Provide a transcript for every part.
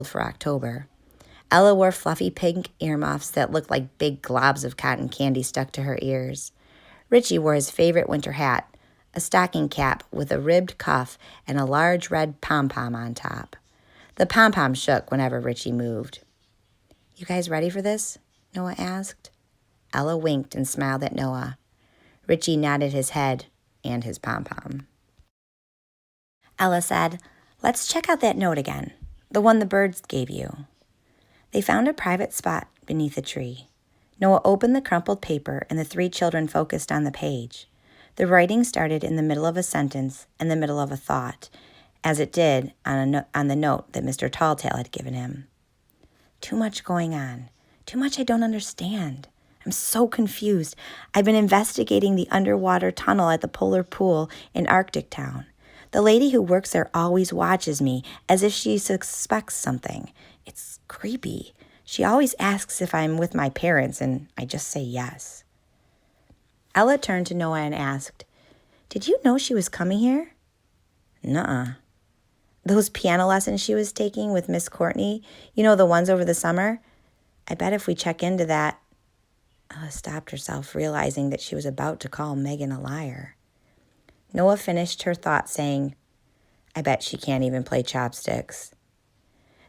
for October. Ella wore fluffy pink earmuffs that looked like big globs of cotton candy stuck to her ears. Richie wore his favorite winter hat, a stocking cap with a ribbed cuff and a large red pom-pom on top. The pom-pom shook whenever Richie moved. "You guys ready for this?" Noah asked. Ella winked and smiled at Noah. Richie nodded his head and his pom-pom. Ella said, "Let's check out that note again, the one the birds gave you." They found a private spot beneath a tree. Noah opened the crumpled paper and the three children focused on the page. The writing started in the middle of a sentence and the middle of a thought, as it did on the note that Mr. Talltail had given him. "Too much going on. Too much I don't understand. I'm so confused. I've been investigating the underwater tunnel at the Polar Pool in Arctic Town. The lady who works there always watches me as if she suspects something. It's creepy. She always asks if I'm with my parents, and I just say yes." Ella turned to Noah and asked, "Did you know she was coming here?" "Nuh-uh." "Those piano lessons she was taking with Miss Courtney, you know, the ones over the summer? I bet if we check into that..." Ella stopped herself, realizing that she was about to call Megan a liar. Noah finished her thought saying, "I bet she can't even play chopsticks."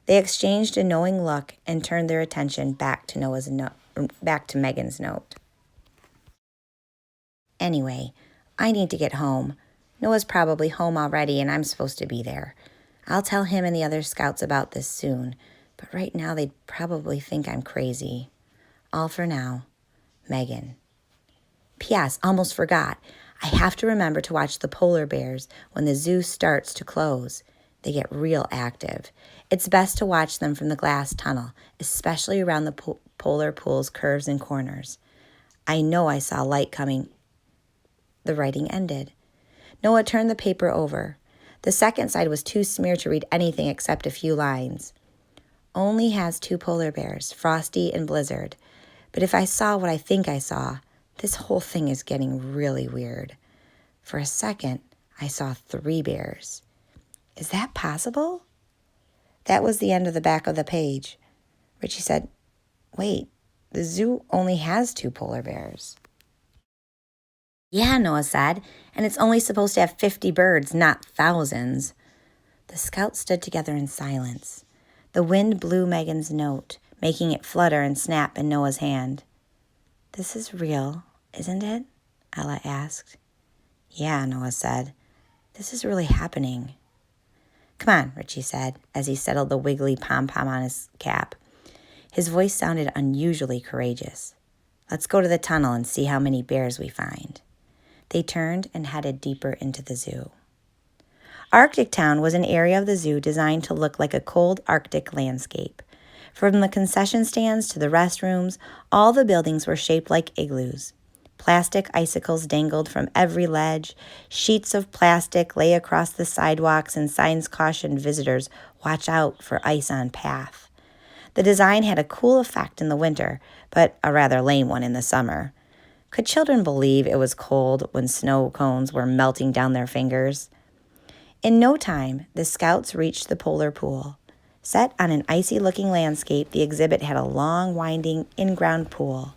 They exchanged a knowing look and turned their attention back to Megan's note. "Anyway, I need to get home. Noah's probably home already and I'm supposed to be there. I'll tell him and the other scouts about this soon, but right now they'd probably think I'm crazy. All for now, Megan. P.S. Almost forgot. I have to remember to watch the polar bears when the zoo starts to close. They get real active. It's best to watch them from the glass tunnel, especially around the polar pool's curves and corners. I know I saw light coming." The writing ended. Noah turned the paper over. The second side was too smeared to read anything except a few lines. "Only has 2 polar bears, Frosty and Blizzard. But if I saw what I think I saw, this whole thing is getting really weird. For a second, I saw 3 bears. Is that possible?" That was the end of the back of the page. Richie said, "Wait, the zoo only has 2 polar bears." "Yeah," Noah said, "and it's only supposed to have 50 birds, not thousands." The scouts stood together in silence. The wind blew Megan's note, making it flutter and snap in Noah's hand. "This is real, isn't it?" Ella asked. "Yeah," Noah said. "This is really happening." "Come on," Richie said, as he settled the wiggly pom-pom on his cap. His voice sounded unusually courageous. "Let's go to the tunnel and see how many bears we find." They turned and headed deeper into the zoo. Arctic Town was an area of the zoo designed to look like a cold Arctic landscape. From the concession stands to the restrooms, all the buildings were shaped like igloos. Plastic icicles dangled from every ledge. Sheets of plastic lay across the sidewalks, and signs cautioned visitors, "Watch out for ice on path." The design had a cool effect in the winter, but a rather lame one in the summer. Could children believe it was cold when snow cones were melting down their fingers? In no time, the scouts reached the polar pool. Set on an icy-looking landscape, the exhibit had a long, winding, in-ground pool.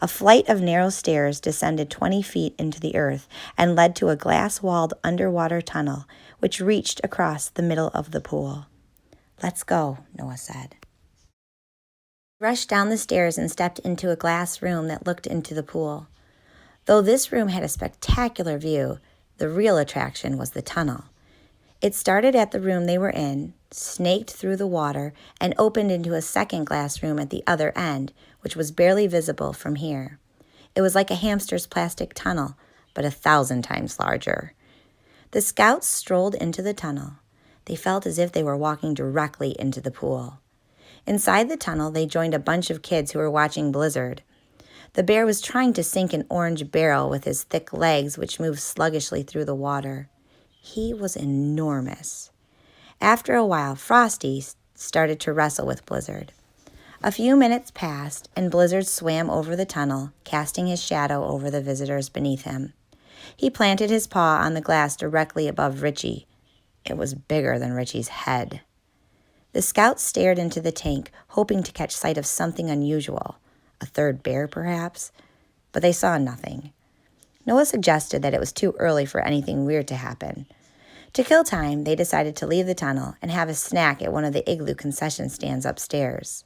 A flight of narrow stairs descended 20 feet into the earth and led to a glass-walled underwater tunnel, which reached across the middle of the pool. "Let's go," Noah said. He rushed down the stairs and stepped into a glass room that looked into the pool. Though this room had a spectacular view, the real attraction was the tunnel. It started at the room they were in, snaked through the water, and opened into a second glass room at the other end, which was barely visible from here. It was like a hamster's plastic tunnel, but 1,000 times larger. The scouts strolled into the tunnel. They felt as if they were walking directly into the pool. Inside the tunnel, they joined a bunch of kids who were watching Blizzard. The bear was trying to sink an orange barrel with his thick legs, which moved sluggishly through the water. He was enormous. After a while, Frosty started to wrestle with Blizzard. A few minutes passed, and Blizzard swam over the tunnel, casting his shadow over the visitors beneath him. He planted his paw on the glass directly above Richie. It was bigger than Richie's head. The scouts stared into the tank, hoping to catch sight of something unusual, a third bear perhaps, but they saw nothing. Noah suggested that it was too early for anything weird to happen. To kill time, they decided to leave the tunnel and have a snack at one of the igloo concession stands upstairs.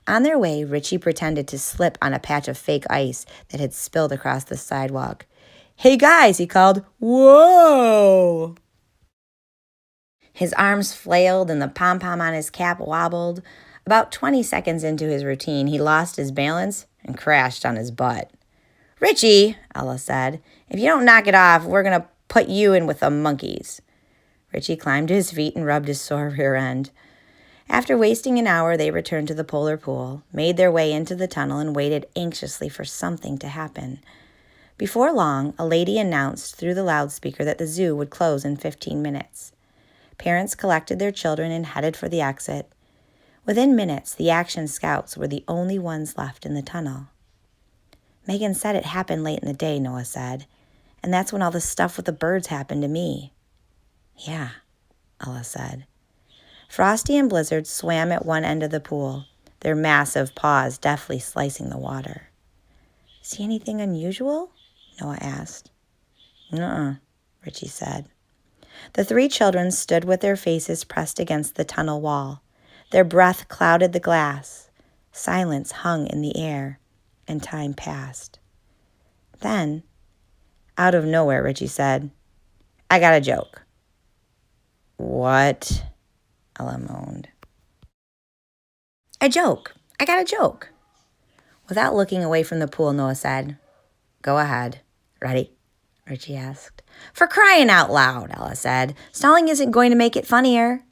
On their way, Richie pretended to slip on a patch of fake ice that had spilled across the sidewalk. "Hey guys," he called. "Whoa!" His arms flailed and the pom-pom on his cap wobbled. About 20 seconds into his routine, he lost his balance and crashed on his butt. "Richie," Ella said, "if you don't knock it off, we're going to put you in with the monkeys." Richie climbed to his feet and rubbed his sore rear end. After wasting an hour, they returned to the polar pool, made their way into the tunnel, and waited anxiously for something to happen. Before long, a lady announced through the loudspeaker that the zoo would close in 15 minutes. Parents collected their children and headed for the exit. Within minutes, the Action Scouts were the only ones left in the tunnel. "Megan said it happened late in the day," Noah said, "and that's when all the stuff with the birds happened to me." "Yeah," Ella said. Frosty and Blizzard swam at one end of the pool, their massive paws deftly slicing the water. "See anything unusual?" Noah asked. "Nuh-uh," Richie said. The three children stood with their faces pressed against the tunnel wall. Their breath clouded the glass. Silence hung in the air, and time passed. Then, out of nowhere, Richie said, "I got a joke." "What?" Ella moaned. "A joke. I got a joke." Without looking away from the pool, Noah said, "Go ahead. Ready?" Richie asked. "For crying out loud," Ella said. "Stalling isn't going to make it funnier."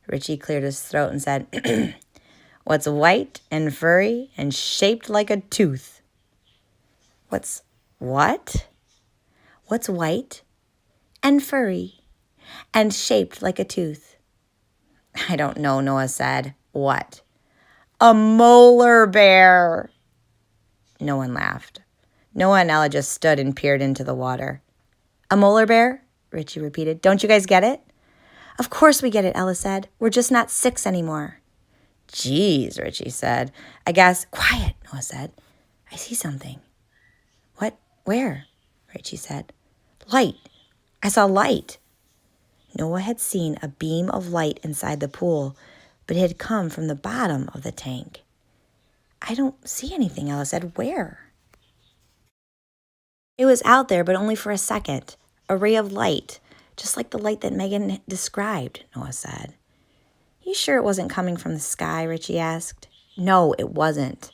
Richie cleared his throat and said, "What's white and furry and shaped like a tooth?" What's what? "What's white and furry and shaped like a tooth?" "I don't know," Noah said. "What?" "A molar bear." No one laughed. Noah and Ella just stood and peered into the water. "A molar bear?" Richie repeated. "Don't you guys get it?" "Of course we get it," Ella said. "We're just not 6 anymore." "Geez," Richie said. "I guess—" "Quiet," Noah said. "I see something." "What? Where?" Richie said. "Light. I saw light." Noah had seen a beam of light inside the pool, but it had come from the bottom of the tank. "I don't see anything," Ella said. "Where?" "It was out there, but only for a second. A ray of light, just like the light that Megan described," Noah said. "You sure it wasn't coming from the sky?" Richie asked. "No, it wasn't."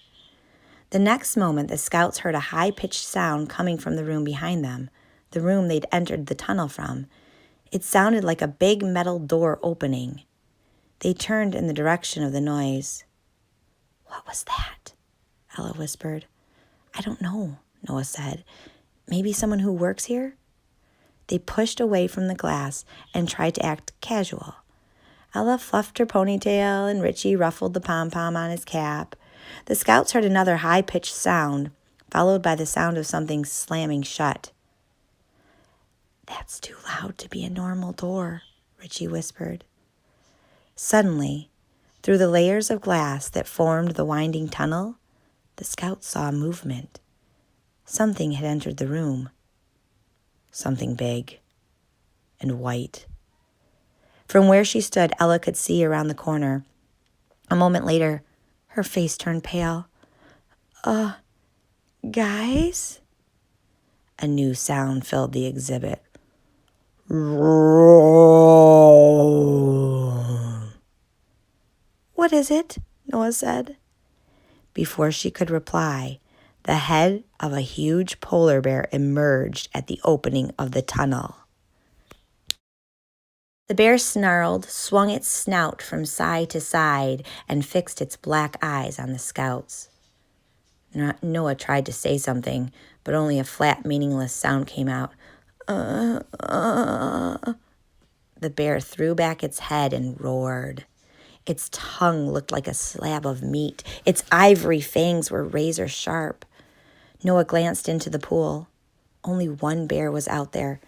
The next moment, the scouts heard a high-pitched sound coming from the room behind them, the room they'd entered the tunnel from. It sounded like a big metal door opening. They turned in the direction of the noise. "What was that?" Ella whispered. "I don't know," Noah said. "Maybe someone who works here?" They pushed away from the glass and tried to act casual. Ella fluffed her ponytail and Richie ruffled the pom-pom on his cap. The scouts heard another high-pitched sound, followed by the sound of something slamming shut. "That's too loud to be a normal door," Richie whispered. Suddenly, through the layers of glass that formed the winding tunnel, the scouts saw movement. Something had entered the room. Something big and white. From where she stood, Ella could see around the corner. A moment later, her face turned pale. Guys?" A new sound filled the exhibit. "Roar." "What is it?" Noah said. Before she could reply, the head of a huge polar bear emerged at the opening of the tunnel. The bear snarled, swung its snout from side to side, and fixed its black eyes on the scouts. Noah tried to say something, but only a flat, meaningless sound came out. The bear threw back its head and roared. Its tongue looked like a slab of meat. Its ivory fangs were razor sharp. Noah glanced into the pool. Only one bear was out there.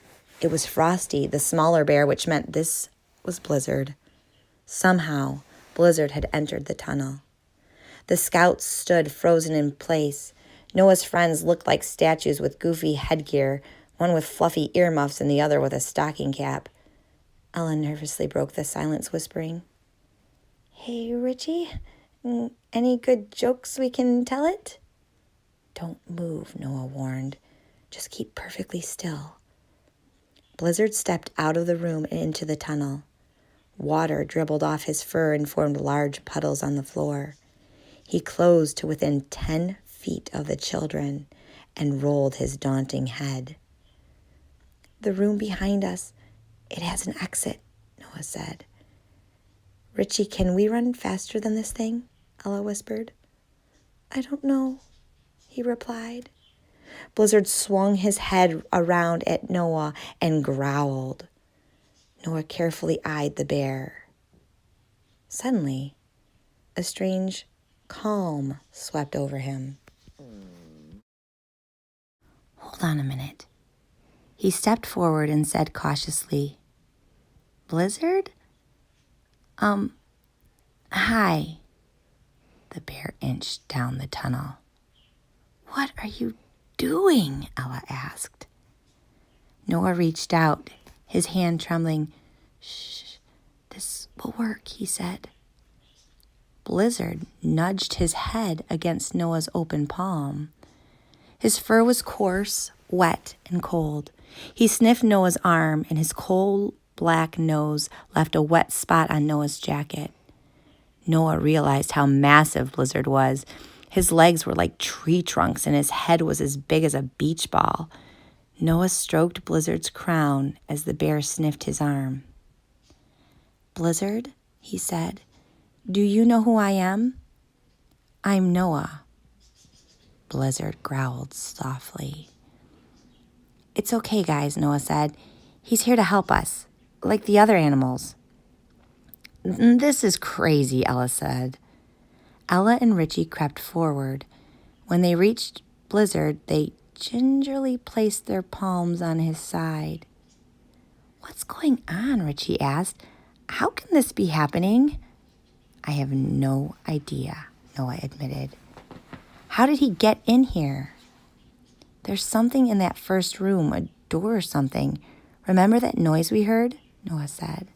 It was Frosty, the smaller bear, which meant this was Blizzard. Somehow, Blizzard had entered the tunnel. The scouts stood frozen in place. Noah's friends looked like statues with goofy headgear, one with fluffy earmuffs and the other with a stocking cap. Ella nervously broke the silence, whispering, "Hey, Richie, any good jokes we can tell it?" "Don't move," Noah warned. "Just keep perfectly still." Blizzard stepped out of the room and into the tunnel. Water dribbled off his fur and formed large puddles on the floor. He closed to within 10 feet of the children and rolled his daunting head. "The room behind us, it has an exit," Noah said. "Richie, can we run faster than this thing?" Ella whispered. "I don't know," he replied. Blizzard swung his head around at Noah and growled. Noah carefully eyed the bear. Suddenly, a strange calm swept over him. "Hold on a minute." He stepped forward and said cautiously, "Blizzard? Hi." The bear inched down the tunnel. "What are you doing?" Ella asked. Noah reached out, his hand trembling. "Shh, this will work," he said. Blizzard nudged his head against Noah's open palm. His fur was coarse, wet, and cold. He sniffed Noah's arm, and his coal black nose left a wet spot on Noah's jacket. Noah realized how massive Blizzard was. His legs were like tree trunks, and his head was as big as a beach ball. Noah stroked Blizzard's crown as the bear sniffed his arm. "Blizzard," he said, "do you know who I am?" "I'm Noah." Blizzard growled softly. "It's okay, guys," Noah said. "He's here to help us, like the other animals." "This is crazy," Ella said. Ella and Richie crept forward. When they reached Blizzard, they gingerly placed their palms on his side. "What's going on?" Richie asked. "How can this be happening?" "I have no idea," Noah admitted. "How did he get in here?" "There's something in that first room, a door or something. Remember that noise we heard?" Noah said.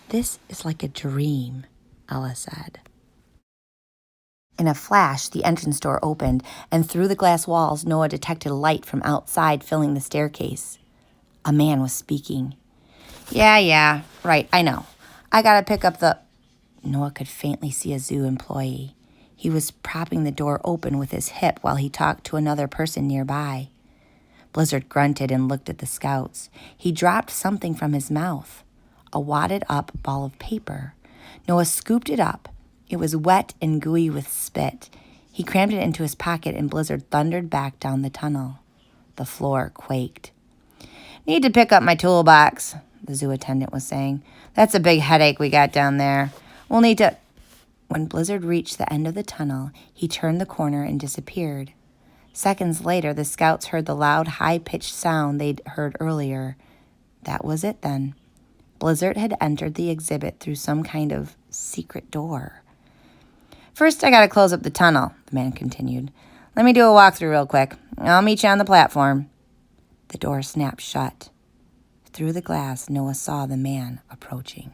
"This is like a dream," Ella said. In a flash, the entrance door opened, and through the glass walls, Noah detected light from outside filling the staircase. A man was speaking. Yeah, right, I know. I gotta pick up the..." Noah could faintly see a zoo employee. He was propping the door open with his hip while he talked to another person nearby. Blizzard grunted and looked at the scouts. He dropped something from his mouth, a wadded-up ball of paper. Noah scooped it up. It was wet and gooey with spit. He crammed it into his pocket, and Blizzard thundered back down the tunnel. The floor quaked. "Need to pick up my toolbox," the zoo attendant was saying. "That's a big headache we got down there. We'll need to..." When Blizzard reached the end of the tunnel, he turned the corner and disappeared. Seconds later, the scouts heard the loud, high-pitched sound they'd heard earlier. That was it then. Blizzard had entered the exhibit through some kind of secret door. "First, I gotta close up the tunnel," the man continued. "Let me do a walkthrough real quick. I'll meet you on the platform." The door snapped shut. Through the glass, Noah saw the man approaching.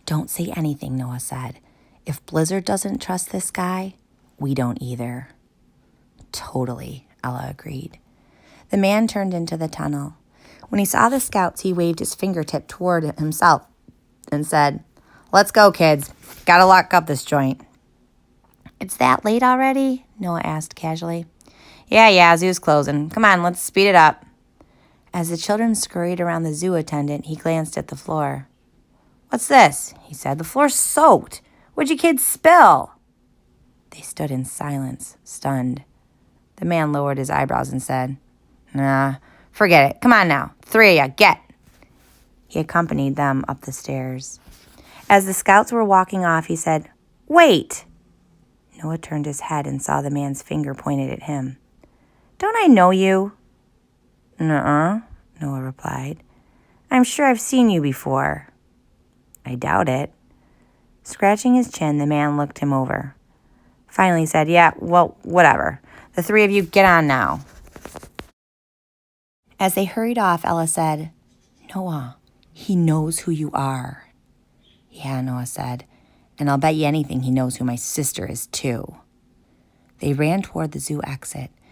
"Don't say anything," Noah said. "If Blizzard doesn't trust this guy, we don't either." "Totally," Ella agreed. The man turned into the tunnel. When he saw the scouts, he waved his fingertip toward himself and said, "Let's go, kids. Gotta lock up this joint." "It's that late already?" Noah asked casually. Yeah, zoo's closing. Come on, let's speed it up." As the children scurried around the zoo attendant, he glanced at the floor. "What's this?" he said. "The floor's soaked. What'd you kids spill?" They stood in silence, stunned. The man lowered his eyebrows and said, "Nah, forget it. Come on now. 3 of ya, get." He accompanied them up the stairs. As the scouts were walking off, he said, "Wait." Noah turned his head and saw the man's finger pointed at him. "Don't I know you?" "Nuh-uh," Noah replied. "I'm sure I've seen you before." I doubt it. Scratching his chin, the man looked him over. Finally said, yeah, well, whatever. The three of you get on now. As they hurried off, Ella said, Noah, he knows who you are. Yeah, Noah said, and I'll bet you anything he knows who my sister is too. They ran toward the zoo exit.